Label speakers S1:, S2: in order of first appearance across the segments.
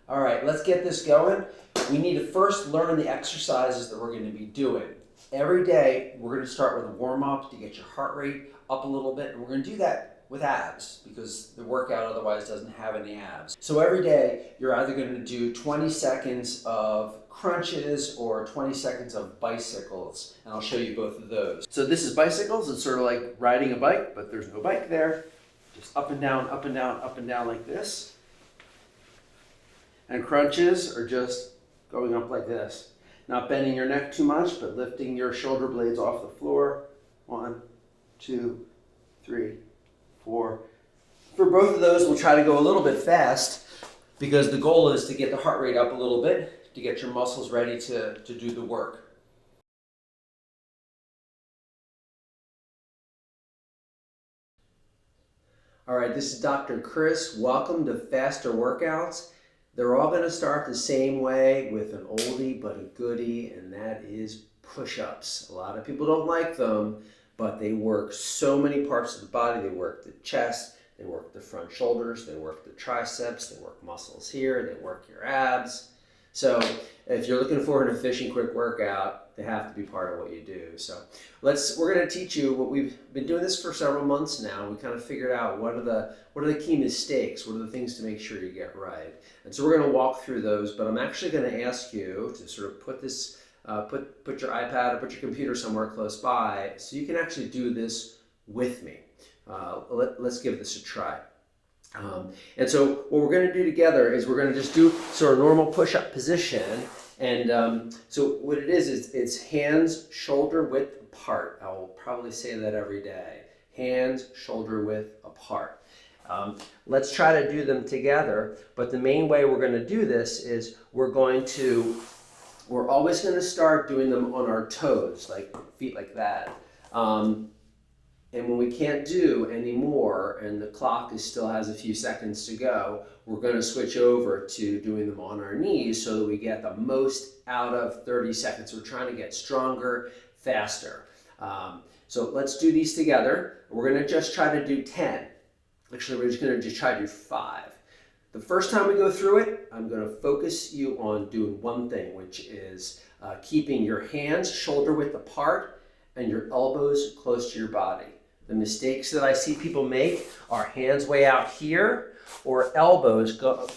S1: All right, let's get this going. We need to first learn the exercises that we're going to be doing. Every day, we're going to start with a warm-up to get your heart rate up a little bit, and we're going to do that with abs because the workout otherwise doesn't have any abs. So every day, you're either going to do 20 seconds of crunches or 20 seconds of bicycles, and I'll show you both of those. So this is bicycles. It's sort of like riding a bike, but there's no bike there. Just up and down, up and down, up and down like this. And crunches are just going up like this. Not bending your neck too much, but lifting your shoulder blades off the floor. 1, 2, 3, 4. For both of those, we'll try to go a little bit fast because the goal is to get the heart rate up a little bit to get your muscles ready to do the work. All right, this is Dr. Chris. Welcome to Faster Workouts. They're all going to start the same way with an oldie but a goodie, and that is push-ups. A lot of people don't like them, but they work so many parts of the body. They work the chest, they work the front shoulders, they work the triceps, they work muscles here, they work your abs. So if you're looking for an efficient, quick workout, they have to be part of what you do. So we're going to teach you what we've been doing this for several months now. We kind of figured out what are the key mistakes, what are the things to make sure you get right. And so we're going to walk through those, but I'm actually going to ask you to sort of put this, put your iPad or put your computer somewhere close by so you can actually do this with me. Let's give this a try. And so what we're going to do together is we're going to just do sort of normal push-up position. And so what it is it's hands shoulder width apart. I will probably say that every day. Hands shoulder width apart. Let's try to do them together. But the main way we're going to do this is we're always going to start doing them on our toes, like feet like that. And when we can't do any more and the clock still has a few seconds to go, we're going to switch over to doing them on our knees so that we get the most out of 30 seconds. We're trying to get stronger, faster. So let's do these together. We're going to just try to do 10. Actually, we're just going to try to do 5. The first time we go through it, I'm going to focus you on doing one thing, which is keeping your hands shoulder width apart and your elbows close to your body. The mistakes that I see people make are hands way out here or elbows going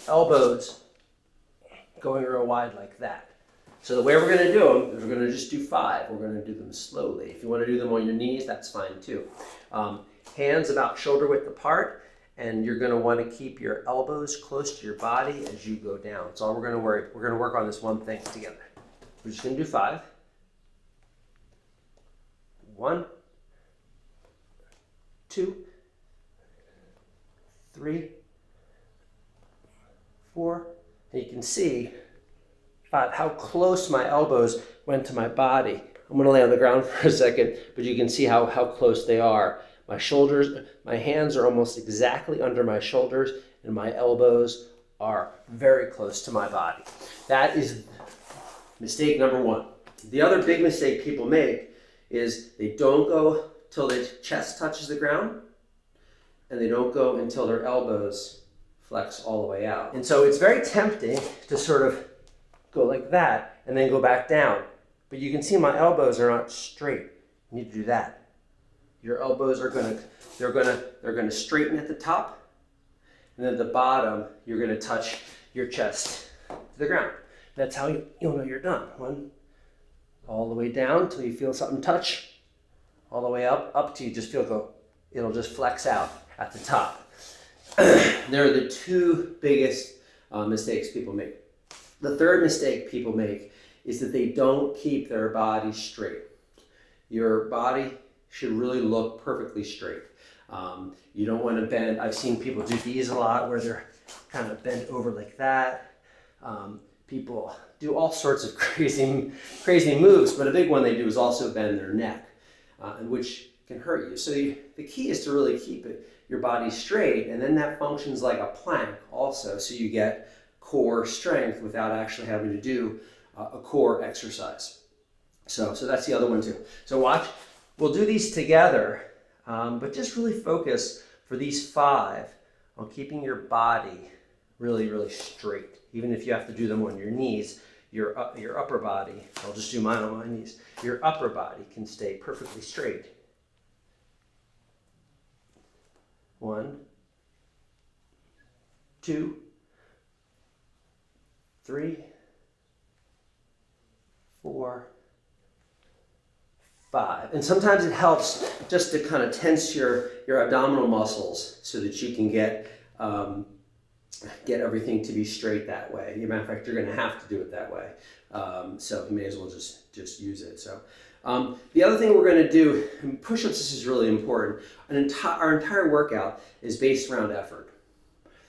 S1: real wide like that. So the way we're going to do them is we're going to just do 5. We're going to do them slowly. If you want to do them on your knees, that's fine too. Hands about shoulder width apart, and you're going to want to keep your elbows close to your body as you go down. So we're going to work on this one thing together. We're just going to do 5. 1, 2, 3, 4, and you can see 5, how close my elbows went to my body. I'm going to lay on the ground for a second, but you can see how close they are. My shoulders, my hands are almost exactly under my shoulders, and my elbows are very close to my body. That is mistake number 1. The other big mistake people make is they don't go till their chest touches the ground, and they don't go until their elbows flex all the way out. And so it's very tempting to sort of go like that and then go back down. But you can see my elbows are not straight. You need to do that. Your elbows are they're gonna straighten at the top, and then at the bottom you're gonna touch your chest to the ground. That's how you'll know you're done. 1, all the way down till you feel something touch. All the way up till you just feel it'll just flex out at the top. They're the 2 biggest mistakes people make. The third mistake people make is that they don't keep their body straight. Your body should really look perfectly straight. You don't want to bend. I've seen people do these a lot where they're kind of bent over like that. People do all sorts of crazy moves, but a big one they do is also bend their neck. And which can hurt you. So the key is to really keep your body straight, and then that functions like a plank also, so you get core strength without actually having to do a core exercise. So that's the other one too. So watch, we'll do these together, but just really focus for these 5 on keeping your body really, really straight. even if you have to do them on your knees, your upper body, I'll just do mine on my knees, your upper body can stay perfectly straight. 1, 2, 3, 4, 5. And sometimes it helps just to kind of tense your abdominal muscles so that you can get everything to be straight that way. As a matter of fact, you're going to have to do it that way. So you may as well just use it. So the other thing we're going to do, and push-ups, this is really important. Our entire workout is based around effort.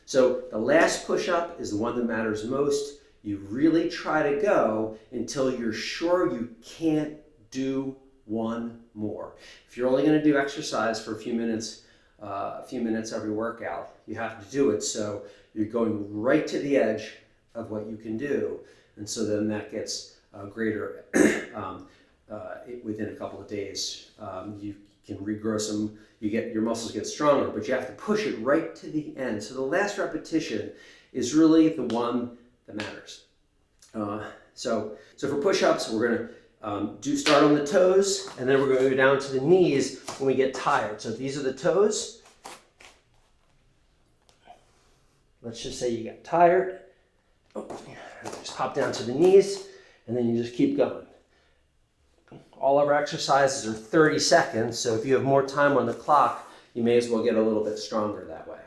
S1: So the last push-up is the one that matters most. You really try to go until you're sure you can't do one more. If you're only going to do exercise for a few minutes every workout, you have to do it so you're going right to the edge of what you can do, and so then that gets greater within a couple of days. You can regrow some, your muscles get stronger, but you have to push it right to the end. So the last repetition is really the one that matters. So for push-ups, we're going to start on the toes, and then we're going to go down to the knees when we get tired. So these are the toes. Let's just say you got tired. Just pop down to the knees, and then you just keep going. All of our exercises are 30 seconds, so if you have more time on the clock, you may as well get a little bit stronger that way.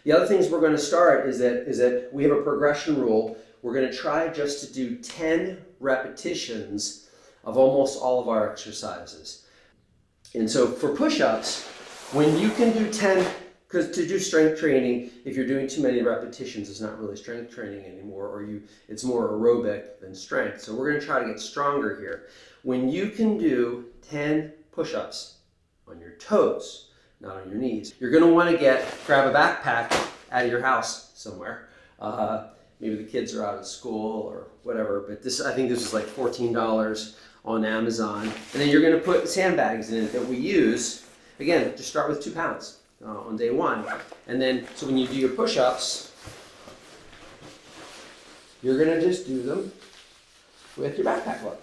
S1: The other things we're going to start is that we have a progression rule. We're going to try just to do 10 repetitions of almost all of our exercises. And so for push-ups, when you can do 10, because to do strength training, if you're doing too many repetitions, it's not really strength training anymore, or it's more aerobic than strength. So we're going to try to get stronger here. When you can do 10 push-ups on your toes, not on your knees, you're going to want to grab a backpack out of your house somewhere. Maybe the kids are out of school or whatever, but I think this is like $14 on Amazon. And then you're going to put sandbags in it that we use. Again, just start with 2 pounds on day 1. And then, so when you do your push-ups, you're going to just do them with your backpack on.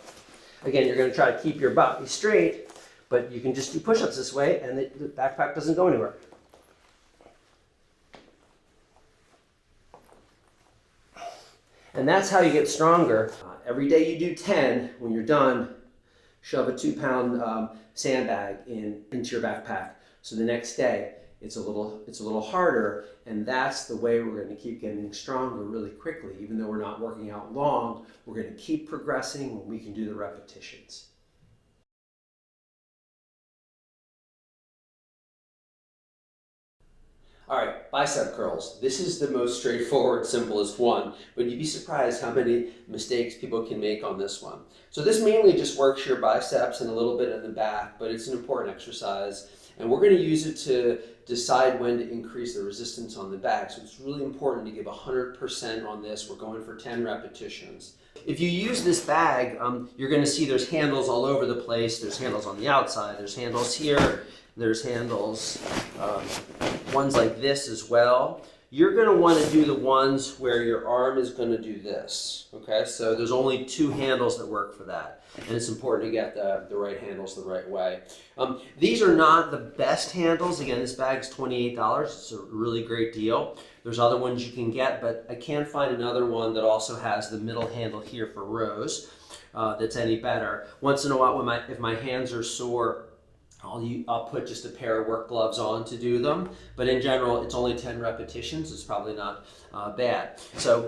S1: Again, you're going to try to keep your body straight, but you can just do push-ups this way, and the backpack doesn't go anywhere. And that's how you get stronger. Every day you do 10, when you're done, shove a 2-pound sandbag into your backpack. So the next day, it's a little harder, and that's the way we're going to keep getting stronger really quickly. Even though we're not working out long, we're going to keep progressing when we can do the repetitions. All right, bicep curls. This is the most straightforward, simplest one, but you'd be surprised how many mistakes people can make on this one. So this mainly just works your biceps and a little bit in the back, but it's an important exercise, and we're going to use it to decide when to increase the resistance on the back. So it's really important to give 100% on this. We're going for 10 repetitions. If you use this bag, you're going to see there's handles all over the place. There's handles on the outside. There's handles here. There's handles, ones like this as well. You're going to want to do the ones where your arm is going to do this, okay? So there's only 2 handles that work for that, and it's important to get the right handles the right way. These are not the best handles. Again, this bag's $28. It's a really great deal. There's other ones you can get, but I can't find another one that also has the middle handle here for rows that's any better. Once in a while, if my hands are sore, I'll put just a pair of work gloves on to do them, but in general, it's only 10 repetitions. It's probably not bad. So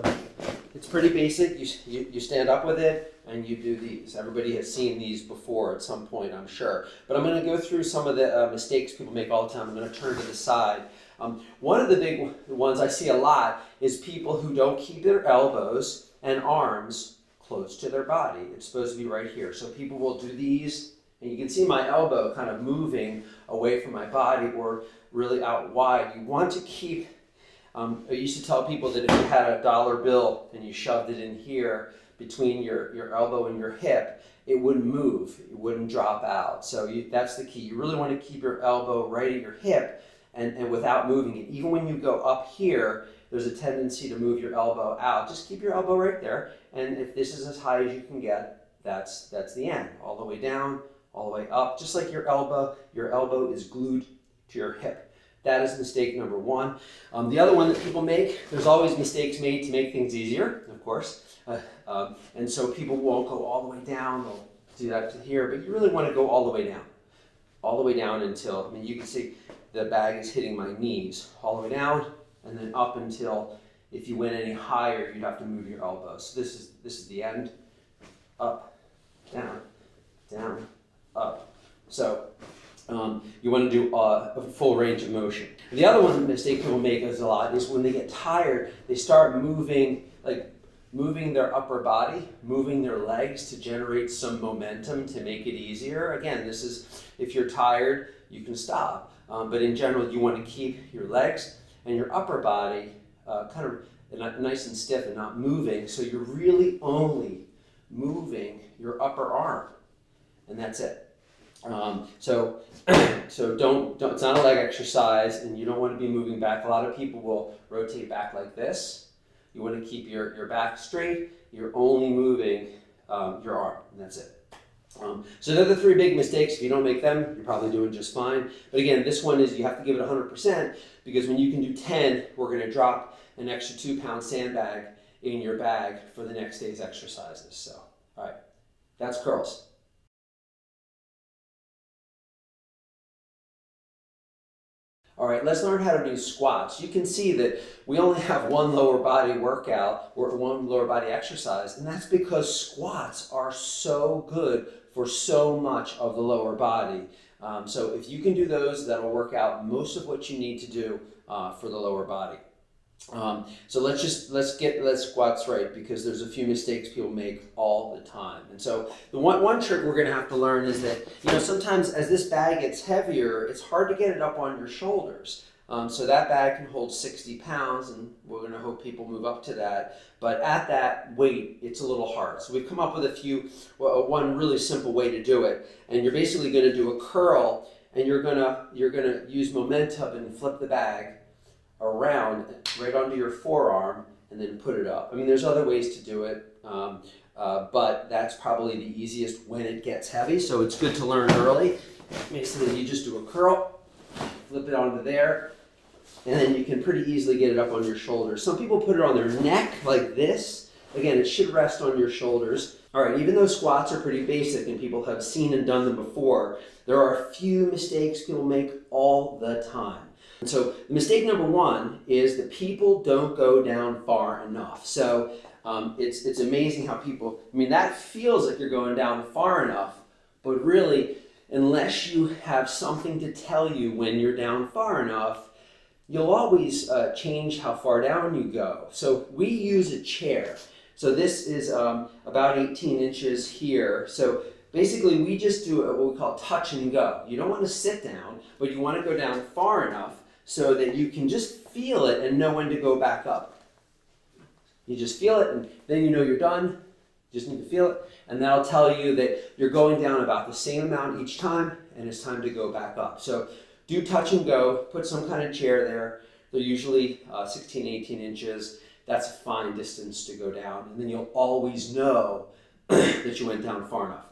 S1: it's pretty basic. You stand up with it and you do these. Everybody has seen these before at some point, I'm sure. But I'm going to go through some of the mistakes people make all the time. I'm going to turn to the side. One of the big ones I see a lot is people who don't keep their elbows and arms close to their body. It's supposed to be right here. So people will do these, and you can see my elbow kind of moving away from my body or really out wide. You want to keep, I used to tell people that if you had a dollar bill and you shoved it in here between your elbow and your hip, it wouldn't move, it wouldn't drop out. So that's the key. You really want to keep your elbow right at your hip and without moving it. Even when you go up here,
S2: there's a tendency to move your elbow out. Just keep your elbow right there, and if this is as high as you can get, that's the end. All the way down, all the way up, just like your elbow is glued to your hip. That is mistake number one. The other one that people make, there's always mistakes made to make things easier, of course. And so people won't go all the way down, they'll do that to here, but you really want to go all the way down. All the way down until, I mean, you can see the bag is hitting my knees. All the way down, and then up until, if you went any higher, you'd have to move your elbows. So this is the end. Up, down, down, up. So you want to do a full range of motion. The other one mistake people make is a lot is when they get tired, they start moving their upper body, moving their legs to generate some momentum to make it easier. Again, this is, if you're tired, you can stop. But in general, you want to keep your legs and your upper body kind of nice and stiff and not moving. So you're really only moving your upper arm, and that's it. So don't, it's not a leg exercise, and you don't want to be moving back. A lot of people will rotate back like this. You want to keep your back straight. You're only moving your arm, and that's it. So they're the three big mistakes. If you don't make them, you're probably doing just fine. But again, this one is you have to give it 100%, because when you can do 10, we're going to drop an extra 2-pound sandbag in your bag for the next day's exercises. So, all right, that's curls. All right, let's learn how to do squats. You can see that we only have one lower body workout or one lower body exercise, and that's because squats are so good for so much of the lower body. So if you can do those, that'll work out most of what you need to do for the lower body. So let's get squats right, because there's a few mistakes people make all the time. And so the one trick we're going to have to learn is that, you know, sometimes as this bag gets heavier, it's hard to get it up on your shoulders. So that bag can hold 60 pounds, and we're going to hope people move up to that. But at that weight, it's a little hard. So we've come up with one really simple way to do it. And you're basically going to do a curl, and you're going to use momentum and flip the bag around right onto your forearm and then put it up. I mean, there's other ways to do it, but that's probably the easiest when it gets heavy, so it's good to learn early. Basically, you just do a curl, flip it onto there, and then you can pretty easily get it up on your shoulders. Some people put it on their neck like this. Again, it should rest on your shoulders. All right, even though squats are pretty basic and people have seen and done them before, there are a few mistakes people make all the time. And so mistake number one is that people don't go down far enough. So it's amazing how people, I mean, that feels like you're going down far enough, but really, unless you have something to tell you when you're down far enough, you'll always change how far down you go. So we use a chair. So this is about 18 inches here. So basically, we just do what we call touch and go. You don't want to sit down, but you want to go down far enough so that you can just feel it and know when to go back up. You just feel it, and then you know you're done. You just need to feel it, and that'll tell you that you're going down about the same amount each time, and it's time to go back up. So do touch and go, put some kind of chair there. They're usually 16, 18 inches. That's a fine distance to go down, and then you'll always know that you went down far enough.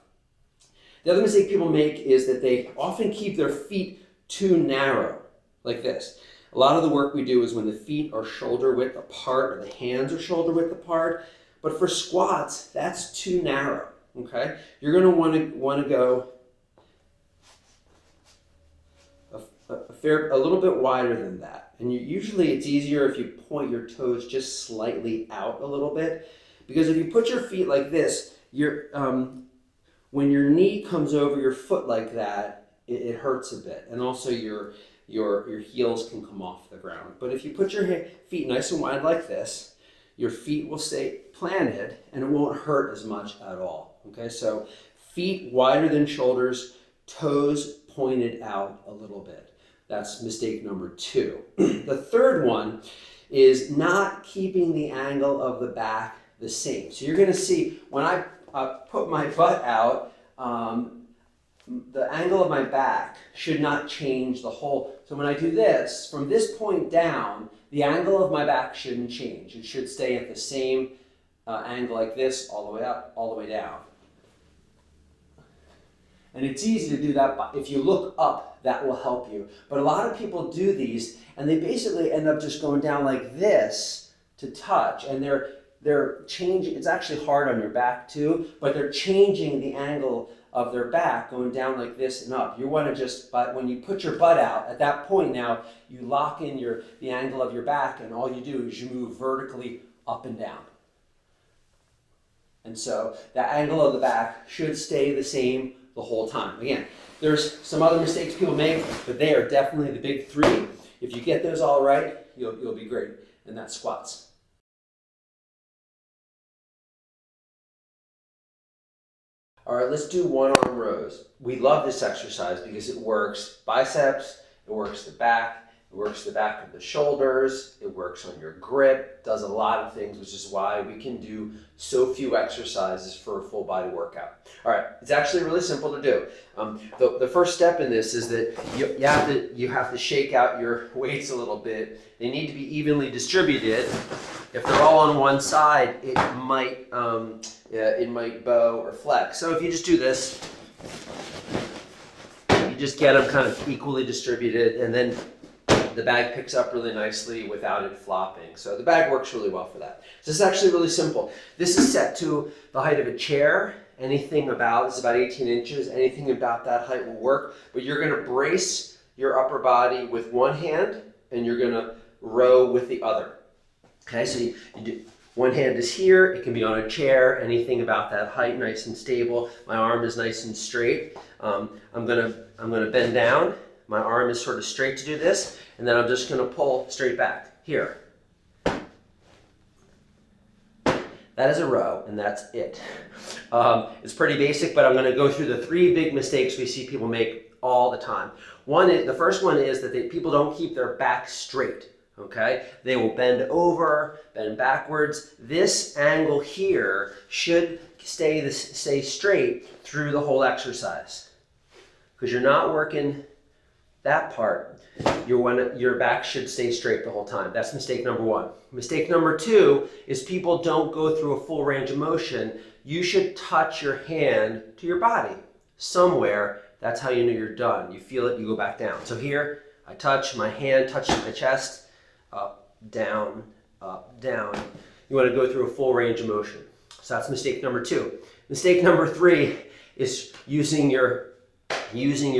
S2: The other mistake people make is that they often keep their feet too narrow, like this. A lot of the work we do is when the feet are shoulder width apart or the hands are shoulder width apart. But for squats, that's too narrow, okay? You're going to want to go a little bit wider than that. And usually it's easier if you point your toes just slightly out a little bit. Because if you put your feet like this, when your knee comes over your foot like that, it hurts a bit. And also your heels can come off the ground. But if you put your feet nice and wide like this, your feet will stay planted and it won't hurt as much at all. Okay, so feet wider than shoulders, toes pointed out a little bit. That's mistake number two. The third one is not keeping the angle of the back the same. So you're going to see when I put my butt out, the angle of my back should not change the whole. So when I do this, from this point down, the angle of my back shouldn't change. It should stay at the same angle like this, all the way up, all the way down. And it's easy to do that, but if you look up, that will help you. But a lot of people do these, and they basically end up just going down like this to touch, and they're changing. It's actually hard on your back too, but they're changing the angle of their back, going down like this and up. You want to just, but when you put your butt out, at that point now, you lock in the angle of your back, and all you do is you move vertically up and down. And so the angle of the back should stay the same the whole time. Again, there's some other mistakes people make, but they are definitely the big three. If you get those all right, you'll be great. And that's squats. All right, let's do one-arm rows. We love this exercise because it works biceps, it works the back, it works the back of the shoulders, it works on your grip, does a lot of things, which is why we can do so few exercises for a full body workout. All right, it's actually really simple to do. The first step in this is that you have to shake out your weights a little bit. They need to be evenly distributed. If they're all on one side, it might bow or flex. So if you just do this, you just get them kind of equally distributed, and then the bag picks up really nicely without it flopping. So the bag works really well for that. So this is actually really simple. This is set to the height of a chair. Anything about, this is about 18 inches, anything about that height will work. But you're gonna brace your upper body with one hand, and you're gonna row with the other. Okay, so you do, one hand is here, it can be on a chair, anything about that height, nice and stable. My arm is nice and straight. I'm gonna bend down. My arm is sort of straight to do this, and then I'm just gonna pull straight back, here. That is a row, and that's it. It's pretty basic, but I'm gonna go through the three big mistakes we see people make all the time. The first one is that people don't keep their back straight, okay? They will bend over, bend backwards. This angle here should stay straight through the whole exercise, because you're not working that part. Your back should stay straight the whole time. That's mistake number one. Mistake number two is people don't go through a full range of motion. You should touch your hand to your body somewhere. That's how you know you're done. You feel it, you go back down. So here, I touch, my hand touches my chest, up, down, up, down. You want to go through a full range of motion. So that's mistake number two. Mistake number three is using your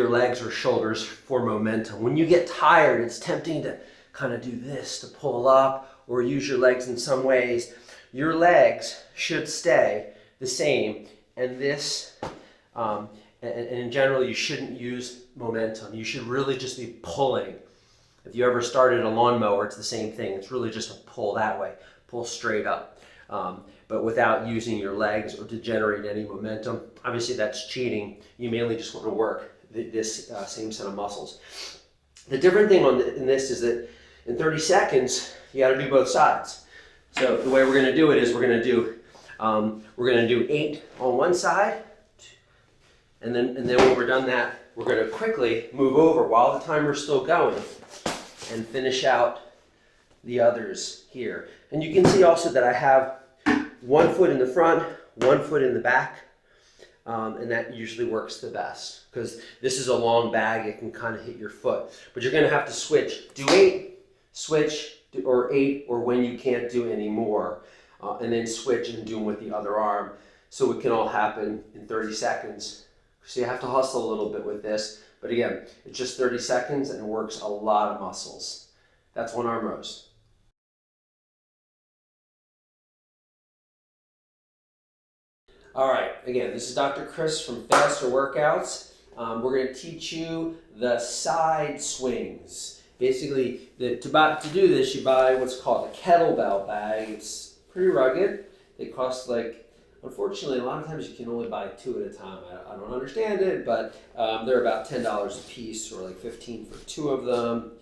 S2: legs or shoulders for momentum. When you get tired, it's tempting to kind of do this to pull up or use your legs in some ways. Your legs should stay the same, and and in general, you shouldn't use momentum. You should really just be pulling. If you ever started a lawnmower, it's the same thing. It's really just a pull that way, pull straight up. But without using your legs or to generate any momentum. Obviously that's cheating. You mainly just want to work this same set of muscles. The different thing in this is that in 30 seconds, you got to do both sides. So the way we're going to do it is we're going to do 8 on one side, and then when we're done that, we're going to quickly move over while the timer's still going and finish out the others here. And you can see also that I have one foot in the front, one foot in the back, and that usually works the best because this is a long bag, it can kind of hit your foot. But you're going to have to switch, do 8, switch, or 8, or when you can't do any more, and then switch and do them with the other arm. So it can all happen in 30 seconds. So you have to hustle a little bit with this, but again, it's just 30 seconds and it works a lot of muscles. That's one arm rows. All right, again, this is Dr. Chris from Faster Workouts. We're going to teach you the side swings. Basically, to do this, you buy what's called a kettlebell bag. It's pretty rugged. They cost unfortunately, a lot of times you can only buy 2 at a time. I don't understand it, but they're about $10 a piece, or $15 for 2 of them.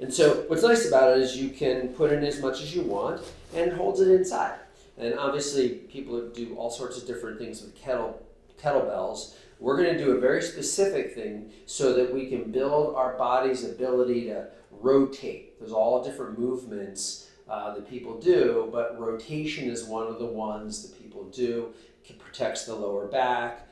S2: And so what's nice about it is you can put in as much as you want and it holds it inside. And obviously, people do all sorts of different things with kettlebells. We're going to do a very specific thing so that we can build our body's ability to rotate. There's all different movements that people do, but rotation is one of the ones that people do. It protects the lower back,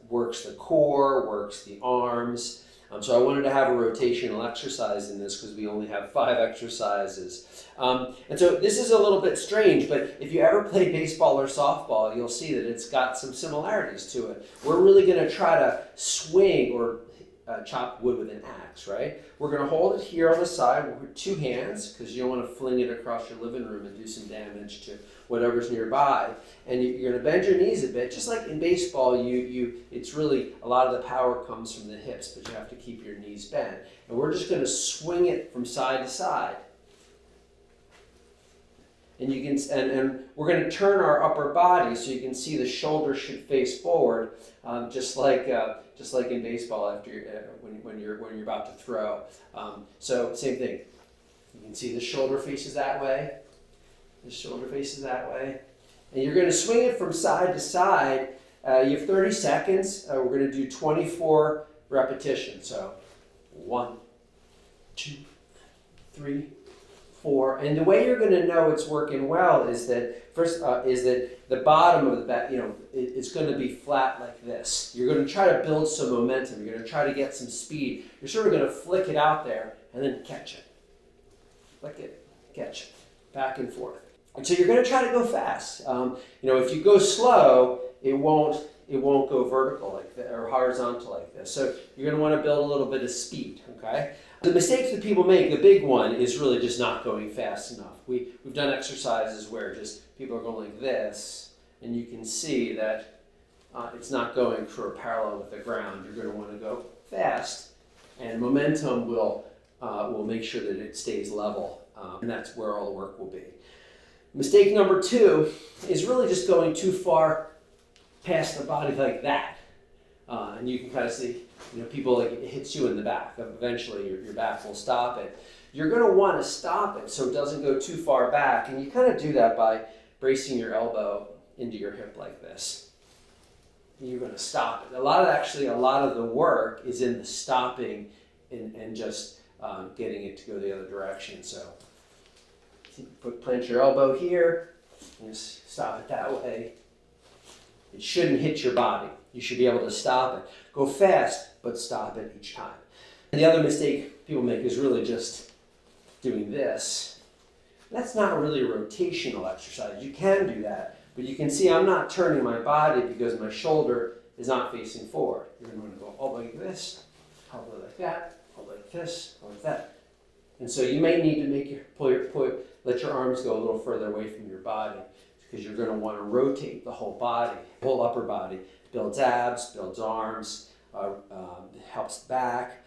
S2: works the core, works the arms. So I wanted to have a rotational exercise in this because we only have 5 exercises. And so this is a little bit strange, but if you ever play baseball or softball, you'll see that it's got some similarities to it. We're really going to try to swing or chop wood with an axe, right? We're going to hold it here on the side with 2 hands because you don't want to fling it across your living room and do some damage to whatever's nearby. And you're going to bend your knees a bit, just like in baseball. It's really a lot of the power comes from the hips, but you have to keep your knees bent. And we're just going to swing it from side to side. And you can, and we're going to turn our upper body so you can see the shoulders should face forward, just like in baseball after when you're about to throw. So same thing. You can see the shoulder faces that way. The shoulder faces that way, and you're going to swing it from side to side. You have 30 seconds. We're going to do 24 repetitions. So 1, 2, 3, 4, and the way you're going to know it's working well is that the bottom of the back, it's going to be flat like this. You're going to try to build some momentum. You're going to try to get some speed. You're sort of going to flick it out there and then catch it. Flick it, catch it, back and forth. And so you're going to try to go fast. If you go slow, it won't go vertical like that or horizontal like this. So you're going to want to build a little bit of speed. Okay. The mistakes that people make, the big one is really just not going fast enough. We've done exercises where just people are going like this, and you can see that it's not going for a parallel with the ground. You're going to want to go fast, and momentum will make sure that it stays level, and that's where all the work will be. Mistake number 2 is really just going too far past the body like that. And you can kind of see, people like it hits you in the back. Eventually your back will stop it. You're going to want to stop it so it doesn't go too far back. And you kind of do that by bracing your elbow into your hip like this. And you're going to stop it. A lot of the work is in the stopping and just getting it to go the other direction. So plant your elbow here and just stop it that way. It shouldn't hit your body. You should be able to stop it. Go fast, but stop it each time. And the other mistake people make is really just doing this. That's not really a rotational exercise. You can do that, but you can see I'm not turning my body because my shoulder is not facing forward. You're going to want to go all the way like this, all the way like that, all the way like this, all like that. And so you may need to let your arms go a little further away from your body because you're going to want to rotate the whole body, the whole upper body. Builds abs, builds arms, helps the back.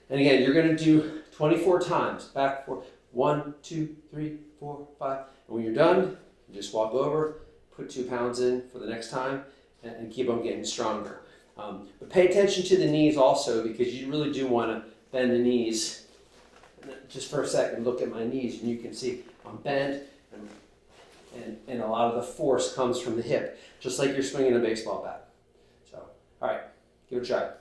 S2: And again, you're going to do 24 times. Back, forth. 1, 2, 3, 4, 5. And when you're done, you just walk over, put 2 pounds in for the next time, and keep on getting stronger. But pay attention to the knees also because you really do want to bend the knees. Just for a second, look at my knees, and you can see I'm bent, and a lot of the force comes from the hip, just like you're swinging a baseball bat. All right, give it a try.